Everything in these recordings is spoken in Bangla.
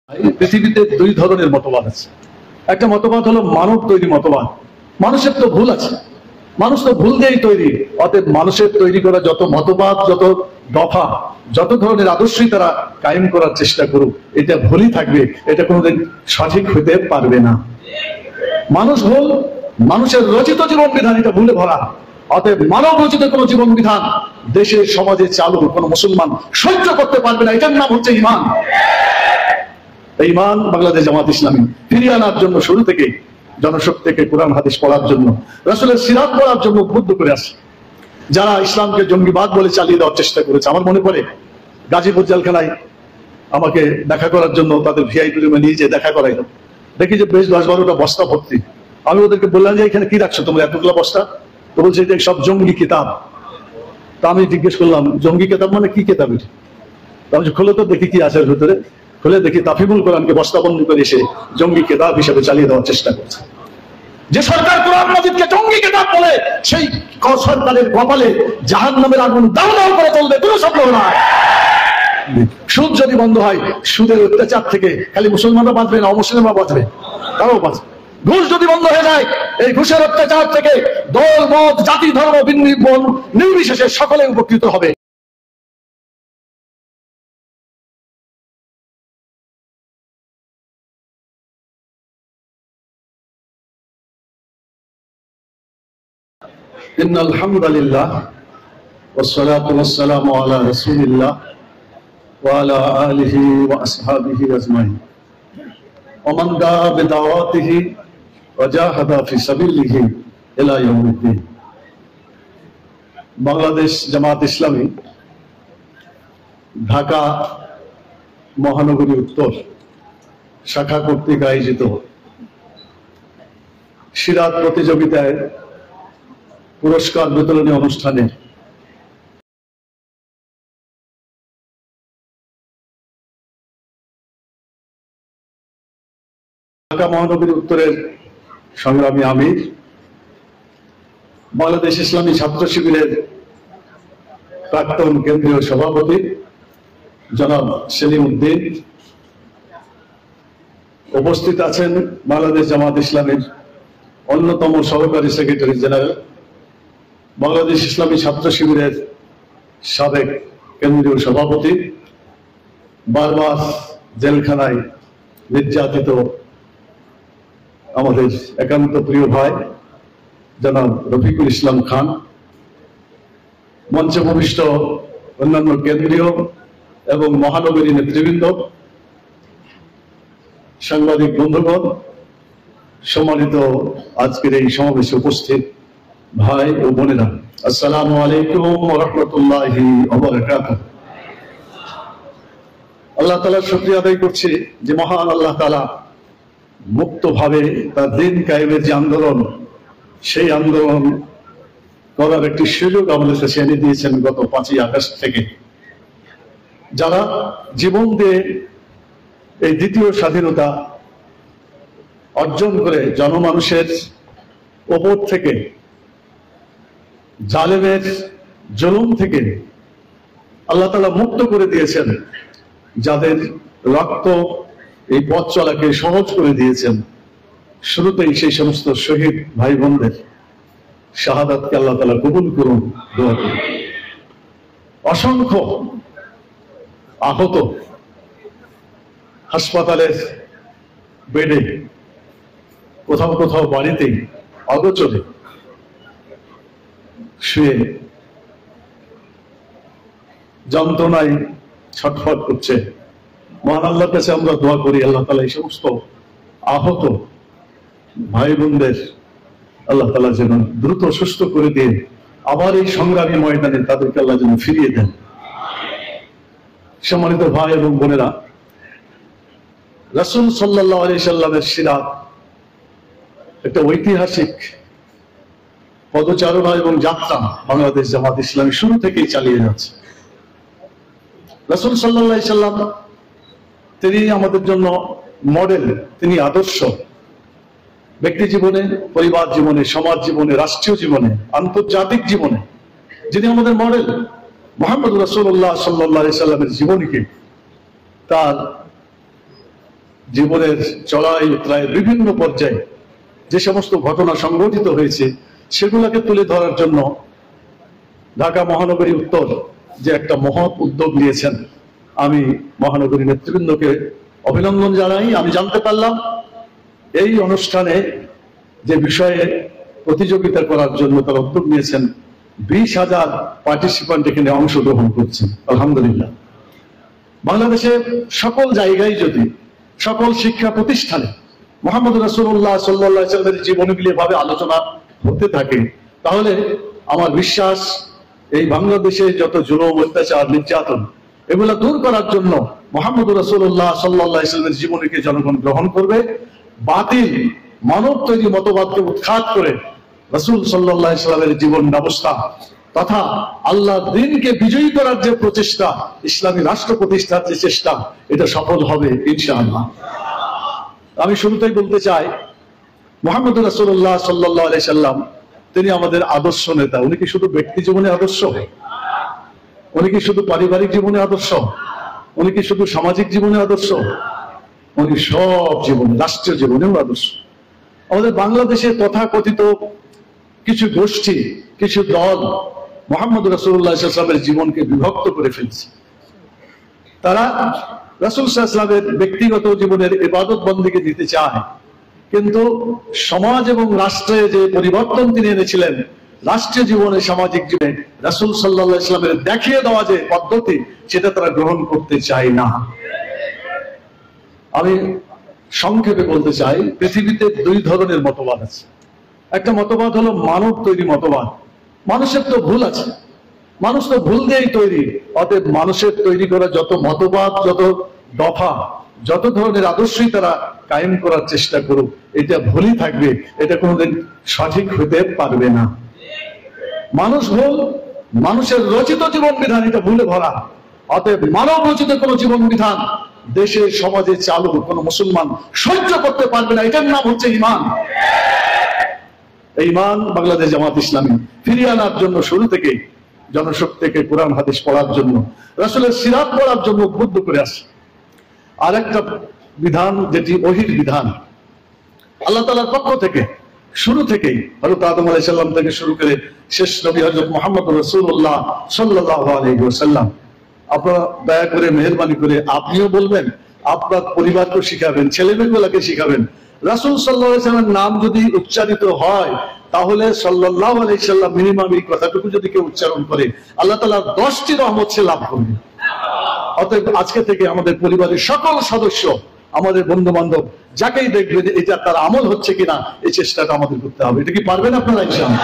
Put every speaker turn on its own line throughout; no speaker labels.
পৃথিবীতে দুই ধরনের মতবাদ আছে। একটা মতবাদ হলো মানব তৈরি মতবাদ। মানুষের তো ভুল আছে, মানুষ তো ভুল দিয়েই তৈরি। অতএব মানুষের তৈরি করা যত মতবাদ, যত দফা, যত ধরনের আদর্শই তারা কায়েম করার চেষ্টা করুক, এটা ভুলই থাকবে, এটা কোনোদিন সঠিক হতে পারবে না। মানুষ ভুল, মানুষের রচিত জীবন বিধান এটা ভুলে ভরা। অতএব মানব রচিত কোন জীবন বিধান দেশে সমাজে চালু কোন মুসলমান সহ্য করতে পারবে না। এটার নাম হচ্ছে ঈমান। ঈমান বাংলাদেশ জামাত ইসলামী ফিরিয়ে আনার জন্য শুরু থেকে জনশক্তিকে কোরআন হাদিস পড়ার জন্য, রাসূলের সিরাত পড়ার জন্য উদ্বুদ্ধ করে আসে। যারা ইসলামকে জঙ্গিবাদ বলে চালিয়ে দেওয়ার চেষ্টা করেছে, আমার মনে পড়ে গাজীপুর জেলখানায় আমাকে দেখা করার জন্য তাদের ভিআইপি রুমে নিয়ে যেয়ে দেখা করাইল। দেখি যে বেশ 10-12টা বস্তা ভর্তি। আমি ওদেরকে বললাম যে এখানে কি রাখছো তোমরা এতগুলো বস্তা? তো বলছে যে সব জঙ্গি কিতাব। তা আমি জিজ্ঞেস করলাম জঙ্গি কিতাব মানে কি কিতাব এটা? তাহলে খোলো তো দেখি কি আছে ভিতরে। খুলে দেখি তাফিবুল কোরআনকে বস্তাবন্দি করে এসে জঙ্গি কিতাব হিসেবে চালিয়ে দেওয়ার চেষ্টা করছে। যে সরকার কোরআন মাজিদকে জঙ্গি কিতাব বলে, সেই সরকারের কপালে জাহান্নামের আগুন দাও দাও করে চলবে, কোনো স্বপ্ন না। সুদ যদি বন্ধ হয়, সুদের অত্যাচার থেকে খালি মুসলমানরা বাঁচবে না, অমুসলিমরা বাঁচবে, তারাও বাঁচবে। ঘুষ যদি বন্ধ হয়ে যায়, এই ঘুষের অত্যাচার থেকে দল মত জাতি ধর্ম নির্বিশেষে সকলে উপকৃত হবে। ইন্নাল হামদুলিল্লাহ ওয়াসসালাতু ওয়াসসালামু আলা রাসূলিল্লাহ ওয়া আলা আলিহি ওয়া আসহাবিহি আজমাইন ওয়া মান দাআ বিদাওয়াতিহি ওয়া জাহাদা ফি সাবিলিহি ইলা ইয়াউমিদ্দিন। বাংলাদেশ জামাত ইসলামী ঢাকা মহানগরী উত্তর শাখা কর্তৃক আয়োজিত সিরাত প্রতিযোগিতায় পুরস্কার বিতরণী অনুষ্ঠানে ঢাকা মহানগরী উত্তরের সংগ্রামী আমির, বাংলাদেশ ইসলামী ছাত্র শিবিরের প্রাক্তন কেন্দ্রীয় সভাপতি জনাব সেলিম উদ্দিন, উপস্থিত আছেন বাংলাদেশ জামাত ইসলামীর অন্যতম সহকারী সেক্রেটারি জেনারেল, বাংলাদেশ ইসলামী ছাত্র শিবিরের সাবেক কেন্দ্রীয় সভাপতি, বারবার জেলখানায় নির্যাতিত আমাদের একান্ত প্রিয় ভাই জনাব রফিকুল ইসলাম খান, মঞ্চে উপবিষ্ট অন্যান্য কেন্দ্রীয় এবং মহানগরী নেতৃবৃন্দ, সাংবাদিক বন্ধুগণ, সম্মানিত আজকের এই সমাবেশে উপস্থিত ভাই ও বোনেরা, আসসালামু আলাইকুম ওয়া রাহমাতুল্লাহি ওয়া বারাকাতুহু। আল্লাহ তাআলার শুকরিয়া আদায় করছি যে মহান আল্লাহ তাআলা মুক্তভাবে তার দিন কায়েমের যে আন্দোলন, সেই আন্দোলন করার একটি সুযোগ আমাদের কাছে এনে দিয়েছেন গত 5ই আগস্ট থেকে। যারা জীবন দিয়ে এই দ্বিতীয় স্বাধীনতা অর্জন করে জনমানুষের ওপর থেকে জালেমের জুলুম থেকে আল্লাহ তাআলা মুক্ত করে দিয়েছেন, যাদের রক্ত এই পথ চলাকে সহজ করে দিয়েছেন, শুরুতেই সেই সমস্ত শহীদ ভাই বোনদের শাহাদাতকে আল্লাহ তাআলা কবুল করুন, দোয়া করুন। অসংখ্য আহত হাসপাতালের বেডে, কোথাও কোথাও বাড়িতেই অগোচরে শুয়ে যন্ত্রণায় ছটফট করছে। মহান আল্লাহর কাছে আমরা দোয়া করি আল্লাহ তাআলা এই সমস্ত আহত ভাই বোনদের আল্লাহ তাআলা যেন দ্রুত সুস্থ করে দিয়ে আবার এই সংগ্রামী ময়দানে তাদেরকে আল্লাহ যেন ফিরিয়ে দেন। সম্মানিত ভাই এবং বোনেরা, রাসূল সাল্লাল্লাহু আলাইহি সাল্লামের সিরাত একটা ঐতিহাসিক পদচারণা এবং যাত্রা বাংলাদেশ জামাত ইসলামী শুরু থেকেই চালিয়ে যাচ্ছে। রাসূল সাল্লাল্লাহু আলাইহি সাল্লাম তিনি আমাদের জন্য মডেল, তিনি আদর্শ। ব্যক্তি জীবনে, পরিবার জীবনে, সমাজ জীবনে, রাষ্ট্রীয় জীবনে, আন্তর্জাতিক জীবনে যিনি আমাদের মডেল, মুহাম্মদ রাসূলুল্লাহ সাল্লাল্লাহু আলাইহি সাল্লামের জীবনীকে তার জীবনের চড়াই উতরায় বিভিন্ন পর্যায়ে যে সমস্ত ঘটনা সংঘটিত হয়েছে সেগুলোকে তুলে ধরার জন্য ঢাকা মহানগরী উত্তর যে একটা মহৎ উদ্যোগ নিয়েছেন, আমি মহানগরী নেতৃবৃন্দকে অভিনন্দন জানাই। আমি জানতে পারলাম এই অনুষ্ঠানে যে বিষয়ে প্রতিযোগিতা করার জন্য তারা উদ্যোগ নিয়েছেন, 20,000 পার্টিসিপেন্ট এখানে অংশগ্রহণ করছেন। আলহামদুলিল্লাহ। বাংলাদেশে সকল জায়গায় যদি সকল শিক্ষা প্রতিষ্ঠানে মুহাম্মদ রাসূলুল্লাহ সাল্লাল্লাহু আলাইহি ওয়াসাল্লামের জীবনীগুলি এভাবে আলোচনা হতে থাকে, তাহলে আমার বিশ্বাস এই বাংলাদেশে যত জুলুম, অত্যাচার, নির্যাতন এগুলা দূর করার জন্য মুহাম্মদ রাসূলুল্লাহ সাল্লাল্লাহু আলাইহি ওয়াসাল্লামের জীবনীকে জনগণ গ্রহণ করবে। বাতিল মানব তৈরি মতবাদকে উৎখাত করে রাসূল সাল্লাল্লাহু আলাইহি ওয়াসাল্লামের জীবন ব্যবস্থা তথা আল্লাহর দ্বীনকে বিজয়ী করার যে প্রচেষ্টা, ইসলামী রাষ্ট্র প্রতিষ্ঠার যে চেষ্টা, এটা সফল হবে ইনশাআল্লাহ। আমি শুরুতেই বলতে চাই, মুহাম্মদ রাসূলুল্লাহ সাল্লাল্লাহু আলাইহি ওয়াসাল্লাম তিনি আমাদের আদর্শ নেতা। উনি কি শুধু ব্যক্তি জীবনে আদর্শ? উনি কি শুধু পারিবারিক জীবনে আদর্শ? উনি কি শুধু সামাজিক জীবনে আদর্শ? উনি সব জীবনে, রাষ্ট্রীয় জীবনেও আদর্শ। আমাদের বাংলাদেশে তথাকথিত কিছু গোষ্ঠী, কিছু দল মুহাম্মদ রাসূলুল্লাহ সাল্লাল্লাহু আলাইহি ওয়াসাল্লামের জীবনকে বিভক্ত করে ফেলছে। তারা রাসূল সাল্লাল্লাহু আলাইহি ওয়াসাল্লামের ব্যক্তিগত জীবনের ইবাদত বন্দেগী দিতে চায়, কিন্তু সমাজ এবং রাষ্ট্রে যে পরিবর্তন তিনি এনেছিলেন, রাষ্ট্রীয় জীবনে, সামাজিক জীবনে রাসূল সাল্লাল্লাহু আলাইহি ওয়াসাল্লামের দেখিয়ে দেওয়া যে পদ্ধতি, সেটা তারা গ্রহণ করতে চায় না। আমি সংক্ষেপে বলতে চাই, পৃথিবীতে দুই ধরনের মতবাদ আছে। একটা মতবাদ হলো মানব তৈরি মতবাদ। মানুষের তো ভুল আছে, মানুষ তো ভুল দিয়েই তৈরি। অতএব মানুষের তৈরি করা যত মতবাদ, যত দফা, যত ধরনের আদর্শই তারা কায়েম করার চেষ্টা করুক, এটা ভুলই থাকবে, এটা কোনোদিন সঠিক হতে পারবে না। মানুষ ভুল, মানুষের রচিত জীবন বিধান এটা ভুলে ভরা। অতএব মানব রচিত কোন জীবন বিধান দেশে সমাজে চালু কোন মুসলমান সহ্য করতে পারবে না। এটার নাম হচ্ছে ঈমান। এই ঈমান বাংলাদেশ জামাত ইসলামী ফিরিয়ে আনার জন্য শুরু থেকে জনশক্তিকে কোরআন হাদিস পড়ার জন্য, রাসূলের সিরাত পড়ার জন্য উদ্বুদ্ধ করে আসে। আর একটা বিধান যেটি ওহীর বিধান, আল্লাহ তাআলার পক্ষ থেকে শুরু থেকেই হযরত আদম আলাইহিস সালাম থেকে শুরু করে শেষ নবী হযরত মুহাম্মদ রাসূলুল্লাহ সাল্লাল্লাহু আলাইহি ওয়াসাল্লাম। আপনারা দয়া করে, মেহেরবানি করে আপনিও বলবেন, আপনার পরিবারকে শিখাবেন, ছেলেমেয়েগুলোকে শিখাবেন। রাসূল সাল্লাল্লাহু আলাইহি ওয়াসাল্লামের নাম যদি উচ্চারিত হয়, তাহলে সাল্লাল্লাহু আলাইহি ওয়াসাল্লাম মিনিমাম এই কথাটুকু যদি কেউ উচ্চারণ করে, আল্লাহ তাআলা 10টি রহমত সে লাভ করবে। অতএব আজকে থেকে আমাদের পরিবারের সকল সদস্য, আমাদের বন্ধু বান্ধব যাকেই দেখবে যে এটা তার আমল হচ্ছে কিনা, এই চেষ্টাটা আমাদের করতে হবে। এটা কি পারবেন আপনারা ইনশাআল্লাহ?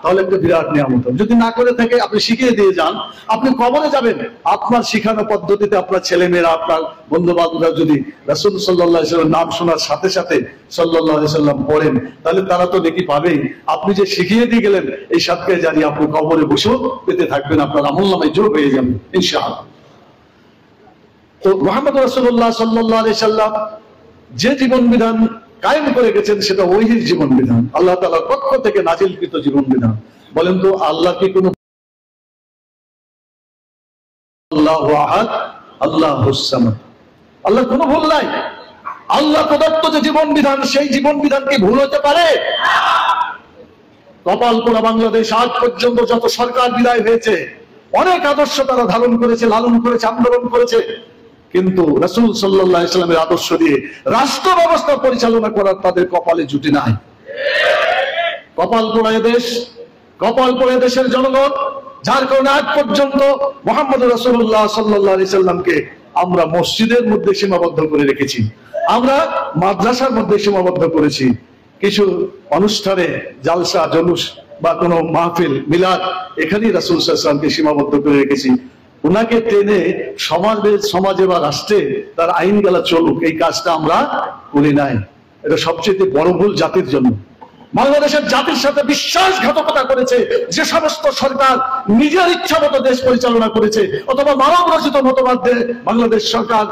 তাহলে একটা বিরাট নিয়ামত হবে। যদি না করে থাকে, আপনি শিখিয়ে দিয়ে যান। আপনি কবরে যাবেন, আপনার শিখানো পদ্ধতিতে আপনার ছেলেমেয়েরা, আপনার বন্ধু বান্ধবরা যদি রাসূল সাল্লাল্লাহু আলাইহি ওয়াসাল্লাম নাম শোনার সাথে সাথে সাল্লাল্লাহু আলাইহি ওয়াসাল্লাম পড়েন, তাহলে তারা তো নেকি পাবেই। আপনি যে শিখিয়ে দিয়ে গেলেন, এই সাথে জানি আপনি কবরে বসেও পেতে থাকবেন, আপনার আমলনামায় যোগ হয়ে যাবে ইনশাআল্লাহ। তো মুহাম্মদ রাসূলুল্লাহ সাল্লাল্লাহু আলাইহি ওয়াসাল্লাম যে জীবন বিধান কায়েম করে গেছেন, সেটা ওহীর জীবন বিধান, আল্লাহ তাআলার পক্ষ থেকে নাজিলকৃত জীবন বিধান। বলেন তো, আল্লাহ কি কোনো আল্লাহু আহাদ, আল্লাহুস সামাদ, আল্লাহর কোনো ভুল নাই? আল্লাহ প্রদত্ত যে জীবন বিধান, সেই জীবন বিধান কি ভুল হতে পারে? কপাল পোড়া বাংলাদেশ আজ পর্যন্ত যত সরকার বিদায় হয়েছে, অনেক আদর্শ তারা ধারণ করেছে, লালন করেছে, আন্দোলন করেছে, কিন্তু রাসূল সাল্লাল্লাহু আলাইহি ওয়াসাল্লামের আদর্শ দিয়ে রাষ্ট্র ব্যবস্থা পরিচালনা করার তাদের কপালে জুটে নাই। কপাল পোড়া দেশ, কপাল পোড়া দেশের জনগণ, যার কারণে আজ পর্যন্ত মুহাম্মদ রাসূলুল্লাহ সাল্লাল্লাহু আলাইহি ওয়াসাল্লামকে আমরা মসজিদের মধ্যে সীমাবদ্ধ করে রেখেছি, আমরা মাদ্রাসার মধ্যে সীমাবদ্ধ করেছি, কিছু অনুষ্ঠানে জালসা জলুস বা কোনো মাহফিল মিলাদ, এখানেই রাসূল সাল্লাল্লাহু আলাইহি ওয়াসাল্লামকে সীমাবদ্ধ করে রেখেছি। ওনাকে টেনে সমাজে বা রাষ্ট্রে তার আইন গেলা চলুক, এই কাজটা আমরা করি নাই। এটা সবচেয়ে বড় ভুল জাতির জন্য। বাংলাদেশের জাতির সাথে বিশ্বাসঘাতকতা করেছে যে সমস্ত সরকার নিজের ইচ্ছা মতো দেশ পরিচালনা করেছে, অথবা মানব রচিত মতবাদ বাংলাদেশ সরকার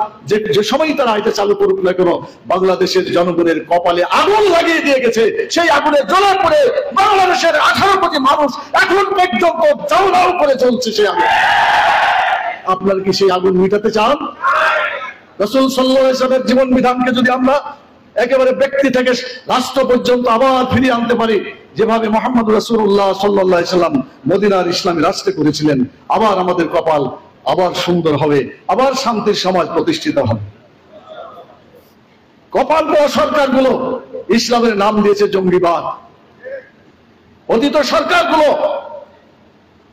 যে সময় তারা এটা চালু করুক না কেন, বাংলাদেশের জনগণের কপালে আগুন লাগিয়ে দিয়ে গেছে। সেই আগুনে জ্বলা পড়ে বাংলাদেশের 18 কোটি মানুষ এখন পর্যন্ত জ্বালাও করে চলছে সেই আগুন। আপনার কি সেই আগুন মিটাতে চান? রাসূল সাল্লাল্লাহু আলাইহি ওয়াসাল্লামের জীবন বিধানকে যদি আমরা একেবারে ব্যক্তি থেকে রাষ্ট্র পর্যন্ত আবার ফিরিয়ে আনতে পারি, যেভাবে মুহাম্মদ রাসূলুল্লাহ সাল্লাল্লাহু আলাইহি ওয়াসাল্লাম মদিনার ইসলামী রাষ্ট্রে করেছিলেন, আবার আমাদের কপাল আবার সুন্দর হবে, আবার শান্তির সমাজ প্রতিষ্ঠিত হবে। কপাল পোড়া সরকারগুলো ইসলামের নাম দিয়েছে জঙ্গিবাদ। অতীত সরকারগুলো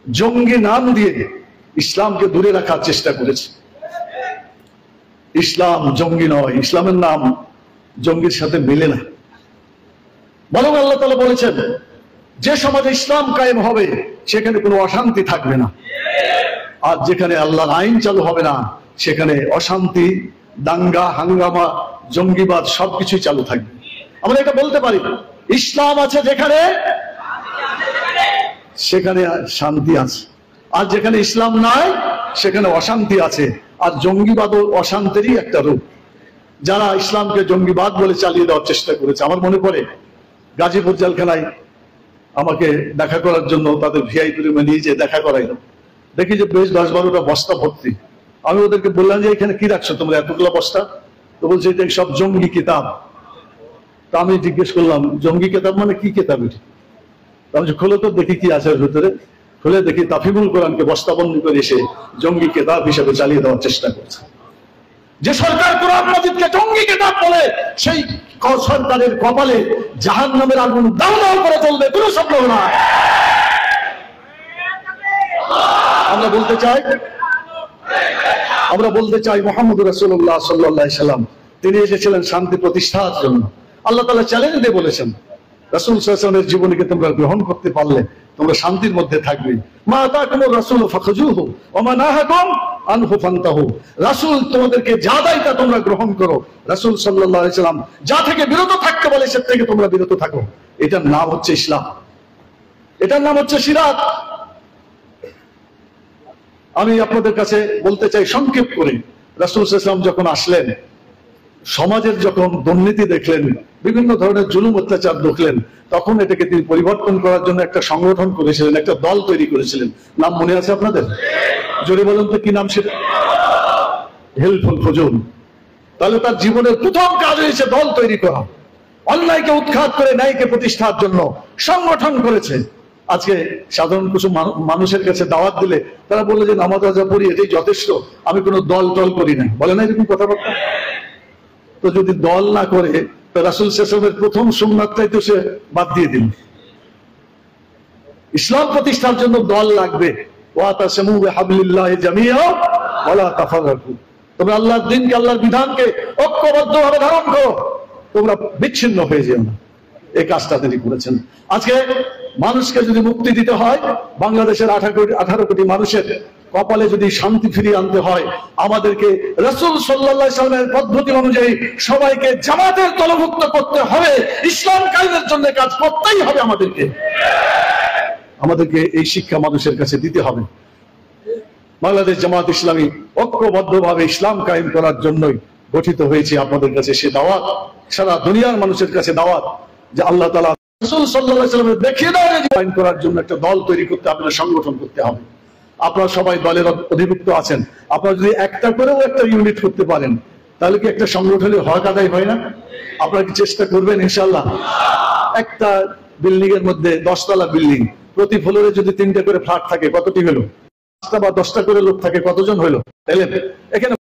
জঙ্গি নাম দিয়ে ইসলামকে দূরে রাখার চেষ্টা করেছে। ইসলাম জঙ্গি নয়, ইসলামের নাম জঙ্গির সাথে মিলে না। বরং আল্লাহ তাআলা বলেছেন, যে সমাজে ইসলাম কায়েম হবে সেখানে কোনো অশান্তি থাকবে না, আর যেখানে আল্লাহর আইন চালু হবে না সেখানে অশান্তি, দাঙ্গা, হাঙ্গামা, জঙ্গিবাদ সবকিছুই চালু থাকবে। আমরা এটা বলতে পারি, ইসলাম আছে যেখানে সেখানে শান্তি আছে, আর যেখানে ইসলাম নাই সেখানে অশান্তি আছে। আর জঙ্গিবাদ ও অশান্তিরই একটা রূপ। যারা ইসলামকে জঙ্গিবাদ বলে চালিয়ে দেওয়ার চেষ্টা করেছে, আমার মনে পড়ে গাজীপুর জেলখানায় আমাকে দেখা করার জন্য তাদের ভিআইপি রুমে নিয়ে যেয়ে দেখা করাইলো। দেখি যে বেশ 10-12টা বস্তা ভর্তি। আমি ওদেরকে বললাম যে এখানে কি রাখছো তোমরা এতগুলো বস্তা? তো বলছে এটা সব জঙ্গি কিতাব। তা আমি জিজ্ঞেস করলাম, জঙ্গি কিতাব মানে কি কিতাব এটা? আমি খুলে তো দেখি কি আছে ভিতরে। খুলে দেখি তাফিমুল কোরআনকে বস্তাবন্দি করে এসে জঙ্গি কিতাব হিসেবে চালিয়ে দেওয়ার চেষ্টা করছে। যে সরকার কোরআন মাজিদকে জঙ্গি কিতাব বলে, সেই সরকারের কপালে জাহান্নামের আগুন দাউ দাউ করে জ্বলবে, কোনো সন্দেহ নাই। আমরা বলতে চাই মুহাম্মদ রাসূলুল্লাহ সাল্লাল্লাহু আলাইহি সাল্লাম তিনি এসেছিলেন শান্তি প্রতিষ্ঠার জন্য। আল্লাহ তাআলা চ্যালেঞ্জ দিয়ে বলেছেন, রাসূল সাল্লাল্লাহু আলাইহি ওয়াসাল্লামের জীবনীকে তোমরা গ্রহণ করতে পারলে তোমরা শান্তির মধ্যে থাকবে। মা আতাকুমুর রাসূলু ফাখুযুহু ওয়া মা নাহাকুম আনহু ফান্তাহু। রাসূল তোমাদেরকে যা দেয় তা তোমরা গ্রহণ করো, রাসূল সাল্লাল্লাহু আলাইহি সাল্লাম যা থেকে বিরত থাকতে বলে সে থেকে তোমরা বিরত থাকো। এটার নাম হচ্ছে ইসলাম, এটার নাম হচ্ছে সিরাত। আমি আপনাদের কাছে বলতে চাই সংক্ষেপ করে, রাসূল সাল্লাল্লাহু আলাইহি ওয়াসাল্লাম যখন আসলেন, সমাজের যখন দুর্নীতি দেখলেন, বিভিন্ন ধরনের জুলুম অত্যাচার দেখলেন, তখন এটাকে তিনি পরিবর্তন করার জন্য একটা সংগঠন করেছিলেন, একটা দল তৈরি করেছিলেন। নাম মনে আছে আপনাদের? জোরে বলুন তো কি নাম সেটা? হেল্পফুল ফুজুল। তাহলে তার জীবনের প্রথম কাজ হয়েছে দল তৈরি করা, অন্যায়কে উৎখাত করে ন্যায়কে প্রতিষ্ঠার জন্য সংগঠন করেছে। আজকে সাধারণ কিছু মানুষের কাছে দাওয়াত দিলে তারা বলে যে নামাজ রোজা পড়ি এটাই যথেষ্ট, আমি কোনো দল টল করি না, বলে না এরকম কথাবার্তা? তো যদি দল না করে তো রাসূল সাল্লাল্লাহু আলাইহি ওয়াসাল্লামের প্রথম সুন্নাতটাই তো সে বাদ দিয়ে দিল। ইসলাম প্রতিষ্ঠার জন্য দল লাগবে। ওয়াতাসিমু বিহাবলিল্লাহি জামিআ ওয়া লা তাফাররাকু। তোমরা আল্লাহর দ্বীনকে, আল্লাহর বিধানকে ঐক্যবদ্ধভাবে ধারণ করো, তোমরা বিচ্ছিন্ন হয়ে যেও না। এই কাজটা তিনি করেছেন। আজকে মানুষকে যদি মুক্তি দিতে হয়, বাংলাদেশের 18 কোটি মানুষের কপালে যদি শান্তি ফিরিয়ে আনতে হয়, আমাদেরকে রাসূল সাল্লাল্লাহু আলাইহি সাল্লামের পদ্ধতি অনুযায়ী সবাইকে জামাতের দলভুক্ত করতে হবে। ইসলাম কায়েমের জন্য কাজ করতেই হবে আমাদেরকে এই শিক্ষা মানুষের কাছে দিতে হবে। বাংলাদেশ জামাত ইসলামী ঐক্যবদ্ধভাবে ইসলাম কায়েম করার জন্যই গঠিত হয়েছে। আপনাদের কাছে সে দাওয়াত, সারা দুনিয়ার মানুষের কাছে দাওয়াত যে আল্লাহ তাআলা রাসূল সাল্লাল্লাহু আলাইহি সাল্লামের দেখিয়ে দেওয়া কায়েম করার জন্য একটা দল তৈরি করতে, আপনারা সংগঠন করতে হবে। আপনারা সবাই দলের অধিভুক্ত আছেন, আপনারা যদি একটা করেও একটা ইউনিট করতে পারেন তাহলে কি একটা সংগঠনের হক আদায় হয় না? আপনারা কি চেষ্টা করবেন ইনশাআল্লাহ? একটা বিল্ডিং এর মধ্যে 10 তলা বিল্ডিং, প্রতি ফ্লোরে যদি 3টে করে ফ্ল্যাট থাকে কতটি হলো? 5টা বা 10টা করে লোক থাকে কতজন হলো? তাহলে এখানে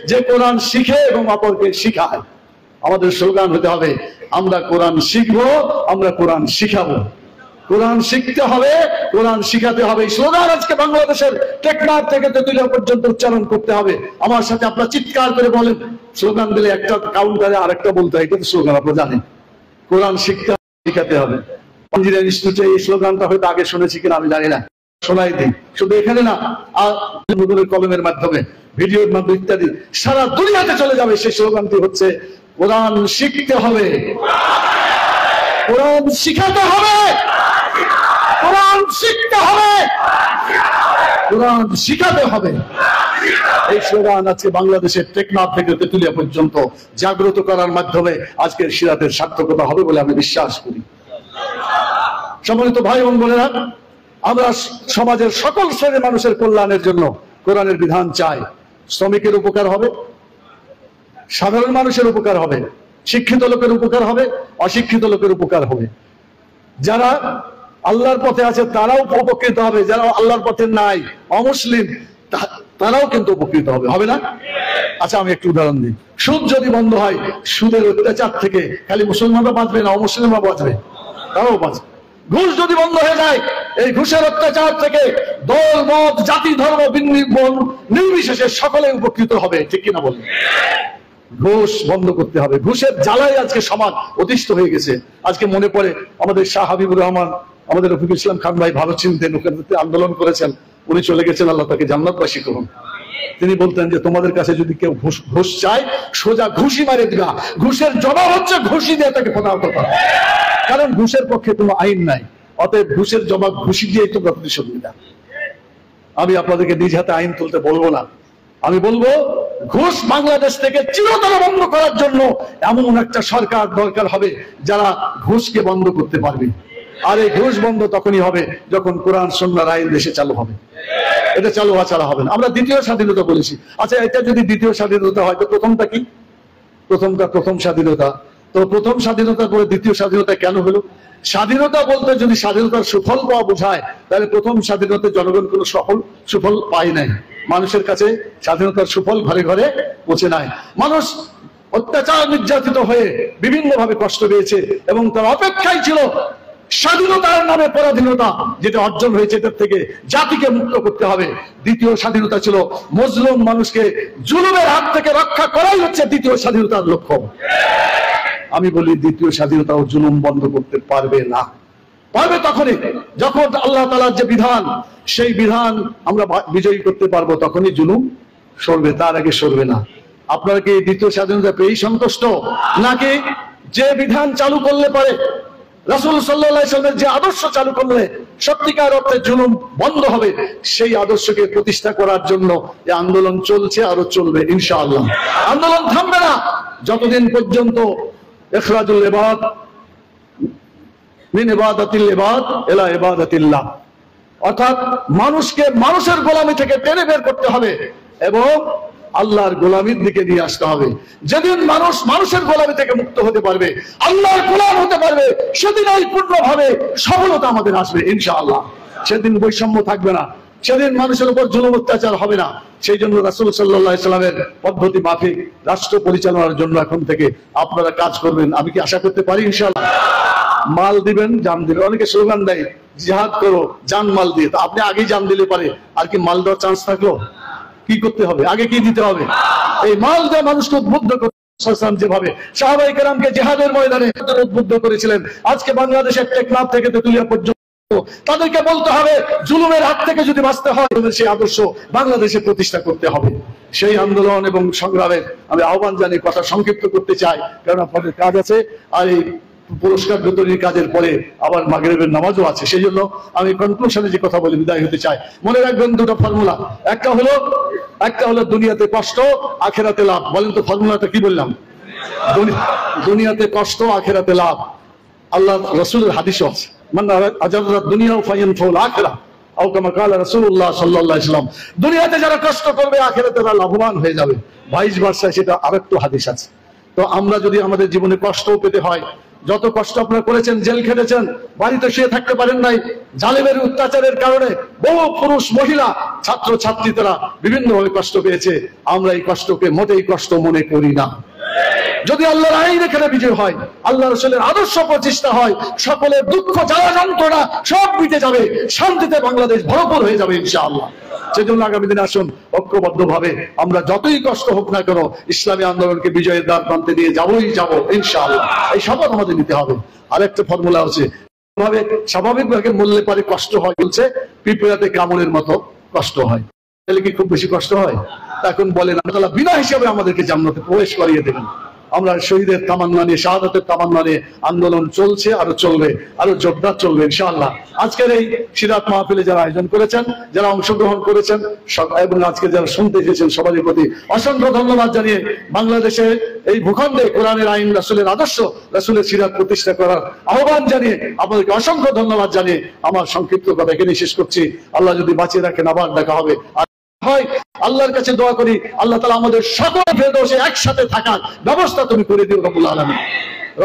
যে কোরআন শিখে এবং অপরকে শিখায়। আমাদের স্লোগান হতে হবে, আমরা কোরআন শিখবো, আমরা কোরআন শিখাবো। কোরআন শিখতে হবে, কোরআন শিখাতে হবে। এই স্লোগান আজকে বাংলাদেশের টেকনাফ থেকে তেতুলিয়া পর্যন্ত উচ্চারণ করতে হবে। আমার সাথে আপনারা চিৎকার করে বলেন। স্লোগান দিলে একটা কাউন্টারে আরেকটা বলতে হয়, এটা তো স্লোগান, আপনারা জানেন। কোরআন শিখতে হবে, শিখাতে হবে। ইঞ্জিনিয়ারিং ইনস্টিটিউটে এই স্লোগানটা হয়তো আগে শুনেছি কিনা আমি জানি না, শোনাই দিই। শুধু এখানে না, কলমের মাধ্যমে, ভিডিওর মাধ্যমে ইত্যাদি সারা দুনিয়াতে চলে যাবে। সেই স্লোগানটি হচ্ছে কোরআন শিখতে হবে, কোরআন শিখাতে হবে, কোরআন শিখতে হবে, কোরআন শিখাতে হবে। এই স্লোগান আজকে বাংলাদেশের টেকনাফ থেকে তেতুলিয়া পর্যন্ত জাগ্রত করার মাধ্যমে আজকের সিরাতের সার্থকতা হবে বলে আমি বিশ্বাস করি। সম্মানিত ভাই বোন বোনেরা, আমরা সমাজের সকল শ্রেণীর মানুষের কল্যাণের জন্য কোরআনের বিধান চাই। শ্রমিকের উপকার হবে, সাধারণ মানুষের উপকার হবে, শিক্ষিত লোকের উপকার হবে, অশিক্ষিত লোকের উপকার হবে। যারা আল্লাহর পথে আছে তারাও উপকৃত হবে, যারা আল্লাহর পথে নাই, অমুসলিম, তারাও কিন্তু উপকৃত হবে, হবে না? আচ্ছা, আমি একটু উদাহরণ দিই। সুদ যদি বন্ধ হয়, সুদের অত্যাচার থেকে খালি মুসলমানরা বাঁচবে না, অমুসলিমরা বাঁচবে, তারাও বাঁচবে। ঘুষ যদি বন্ধ হয়ে যায়, এই ঘুষের অত্যাচার থেকে দল মত জাতি ধর্ম নির্বিশেষে সকলে উপকৃত হবে, ঠিক কিনা বলেন? ঘুষ বন্ধ করতে হবে। ঘুষের জ্বালায় আজকে সমাজ অতিষ্ঠ হয়ে গেছে। আজকে মনে পড়ে আমাদের শাহ হাবিবুর রহমান, আমাদের রফিকুল ইসলাম খান ভাই ভালো চিনতেন, ওখানে আন্দোলন করেছেন, উনি চলে গেছেন, আল্লাহ তাকে জান্নাতবাসী করুন। তিনি বলতেন যে তোমাদের কাছে যদি কেউ ঘুষ চায়, সোজা ঘুষি মারে দিবা, ঘুষের জবাব হচ্ছে ঘুষি দিয়ে তাকে প্রতারিত করা, কারণ ঘুষের পক্ষে কোনো আইন নাই, অতএব ঘুষের জবাব ঘুষি দিয়েই তোমরা প্রতিশোধ নিবা। আমি আপনাদেরকে নিজ হাতে আইন তুলতে বলবো না, আমি বলবো ঘুষ বাংলাদেশ থেকে চিরতরে বন্ধ করার জন্য এমন একটা সরকার দরকার হবে যারা ঘুষকে বন্ধ করতে পারবে। আর এই ঘুষ বন্ধ তখনই হবে যখন কোরআন সুন্নাহর আইন দেশে চালু হবে। এটা চালু হওয়া ছাড়া হবে না। আমরা দ্বিতীয় স্বাধীনতা বলেছি, আচ্ছা এটা যদি দ্বিতীয় স্বাধীনতা হয় তো প্রথমটা কি? প্রথম স্বাধীনতা। তো প্রথম স্বাধীনতা পরে দ্বিতীয় স্বাধীনতা কেন হলো? স্বাধীনতা বলতে যদি স্বাধীনতার সুফল পাওয়া বোঝায়, তাহলে প্রথম স্বাধীনতায় জনগণ কোনো সুফল পায় নাই। মানুষের কাছে স্বাধীনতার সুফল ঘরে ঘরে পৌঁছে নাই। মানুষ অত্যাচার নির্যাতিত হয়ে বিভিন্ন ভাবে কষ্ট পেয়েছে এবং তার অপেক্ষায় ছিল স্বাধীনতার নামে পরাধীনতা যেটা অর্জন হয়েছে, এটার থেকে জাতিকে মুক্ত করতে হবে। দ্বিতীয় স্বাধীনতা ছিল মজলুম মানুষকে জুলুমের হাত থেকে রক্ষা করাই হচ্ছে দ্বিতীয় স্বাধীনতার লক্ষ্য। আমি বলি দ্বিতীয় স্বাধীনতা ও জুলুম বন্ধ করতে পারবে না। পারবে তখনই যখন আল্লাহ তাআলার যে বিধান, সেই বিধান আমরা বিজয়ী করতে পারবো, তখনই জুলুম সরবে, তার আগে সরবে না। আপনারা কি দ্বিতীয় স্বাধীনতা পেয়েই সন্তুষ্ট, নাকি যে বিধান চালু করলে পারে, রাসূল সাল্লাল্লাহু আলাইহি ওয়াসাল্লামের যে আদর্শ চালু করলে সত্যিকার অর্থে জুলুম বন্ধ হবে, সেই আদর্শকে প্রতিষ্ঠা করার জন্য এই আন্দোলন চলছে, আরো চলবে ইনশাআল্লাহ। আন্দোলন থামবে না যতদিন পর্যন্ত ইখরাজুল ইবাদ মিন ইবাদাতিল ইবাদ ইলা ইবাদাতিল্লাহ, অর্থাৎ মানুষকে মানুষের গোলামি থেকে টেনে বের করতে হবে এবং আল্লাহর গোলামির দিকে নিয়ে আসতে হবে। যেদিন মানুষ মানুষের গোলামি থেকে মুক্ত হতে পারবে, আল্লাহর গোলাম হতে পারবে, সেদিন এই পূর্ণভাবে সফলতা আমাদের আসবে ইনশাআল্লাহ। সেদিন বৈষম্য থাকবে না, সেদিন মানুষের উপর জুলুম অত্যাচার হবে না। সেই জন্য রাসূল সাল্লাল্লাহু আলাইহি সাল্লামের পদ্ধতি মাফিক রাষ্ট্র পরিচালনার জন্য এখন থেকে আপনারা কাজ করবেন, আমি কি আশা করতে পারি ইনশাআল্লাহ? মাল দিবেন, জান দিবেন। অনেকে স্লোগান দেয় জিহাদ করো জান মাল দিয়ে, তো আপনি আগেই জান দিলে পারে, আর কি মাল দেওয়ার চান্স থাকলো? কি করতে হবে? আগে কি দিতে হবে? এই মাল দিয়ে মানুষকে উদ্বুদ্ধ করতে, যেভাবে সাহাবায়ে কেরামকে জিহাদের ময়দানে উদ্বুদ্ধ করেছিলেন, আজকে বাংলাদেশের টেকনাফ থেকে তেতুলিয়া পর্যন্ত তাদেরকে বলতে হবে জুলুমের হাত থেকে যদি বাঁচতে হয় সেই আদর্শ বাংলাদেশে প্রতিষ্ঠা করতে হবে। সেই আন্দোলন এবং সংগ্রামের আমি আহ্বান জানিয়ে কথা সংক্ষিপ্ত করতে চাই, কারণ আপনাদের কাজ আছে, আর এই পুরস্কার বিতরণের কাজের পরে আবার মাগরিবের নামাজও আছে। সেই জন্য আমি কনক্লুশনে যে কথা বলে বিদায় হতে চাই। মনে রাখবেন দুটো ফর্মুলা, একটা হলো দুনিয়াতে কষ্ট আখেরাতে লাভ। বলেন তো ফর্মুলাটা কি বললাম? দুনিয়াতে কষ্ট আখেরাতে লাভ। আল্লাহ রাসূলের হাদিসও আছে, মান আজাররা দুনিয়া ফায়ানফাউল আখিরা আও কামা ক্বালা রাসূলুল্লাহ সাল্লাল্লাহু আলাইহি ওয়াসাল্লাম। দুনিয়াতে যারা কষ্ট করবে আখিরাতে তারা লাভবান হয়ে যাবে। ভাইস ভার্সা সেটা আরেকটা হাদিস আছে। তো আমরা যদি আমাদের জীবনে কষ্ট পেতে হয়, যত কষ্ট আপনারা করেছেন, জেল খেটেছেন, বাড়িতে শুয়ে থাকতে পারেন নাই, জালেমের অত্যাচারের কারণে বহু পুরুষ মহিলা ছাত্র ছাত্রীরা বিভিন্নভাবে কষ্ট পেয়েছে, আমরা এই কষ্টকে মোটেই কষ্ট মনে করি না। যদি আল্লাহর আইন এখানে বিজয় হয়, আল্লাহ রাসূলের আদর্শ প্রতিষ্ঠা হয়, সকলের দুঃখ জ্বালা যন্ত্রণা সব মিটে যাবে, শান্তিতে বাংলাদেশ ভরপুর হয়ে যাবে ইনশাআল্লাহ। সেজন্য আগামী দিনে আসুন ঐক্যবদ্ধভাবে আমরা যতই কষ্ট হোক না কেন ইসলামী আন্দোলনকে বিজয়ের দ্বার প্রান্তে নিয়ে যাবই যাব ইনশাআল্লাহ। এই শপথ আমাদের নিতে হবে। আরেকটা ফর্মুলা আছে, স্বাভাবিকভাবে মরলে পরে কষ্ট হয়, বলছে পিঁপড়াতে কামড়ের মতো কষ্ট হয়। তাহলে কি খুব বেশি কষ্ট হয়? এখন বলেন আল্লাহ তাআলা বিনা হিসাবে আমাদেরকে জান্নাতে প্রবেশ করিয়ে দেবেন। আমরা শহীদের তামান্না নিয়ে, শাহাদাতের তামান্না নিয়ে আন্দোলন চলছে, আরো চলবে, আরো জোরদার চলবে ইনশাআল্লাহ। আজকের এই সিরাত মাহফিলে যারা আয়োজন করেছেন, যারা অংশগ্রহণ করেছেন এবং আজকে যারা শুনতে এসেছেন সবারই প্রতি অসংখ্য ধন্যবাদ জানিয়ে বাংলাদেশে এই ভূখণ্ডে কোরআনের আইন, রাসূলের আদর্শ, রাসূলের সিরাত প্রতিষ্ঠা করার আহ্বান জানিয়ে আপনাদেরকে অসংখ্য ধন্যবাদ জানিয়ে আমার সংক্ষিপ্ত কথা এখানে শেষ করছি। আল্লাহ যদি বাঁচিয়ে রাখেন আবার দেখা হবে। হয় আল্লাহর কাছে দোয়া করি, আল্লাহ তাআলা আমাদের সকল ফেরদৌসে একসাথে থাকার ব্যবস্থা তুমি করে দিও রব্বুল আলামিন।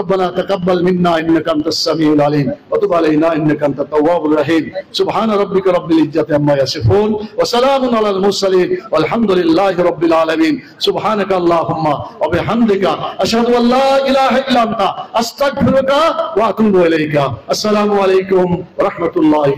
ربنا تقبل منا انك انت السميع العليم وتب علينا انك انت التواب الرحيم سبحان ربك رب العزة عما يصفون وسلام على المرسلين والحمد لله رب العالمين سبحانك اللهم وبحمدك اشهد ان لا اله الا انت استغفرك واتوب اليك السلام عليكم ورحمة الله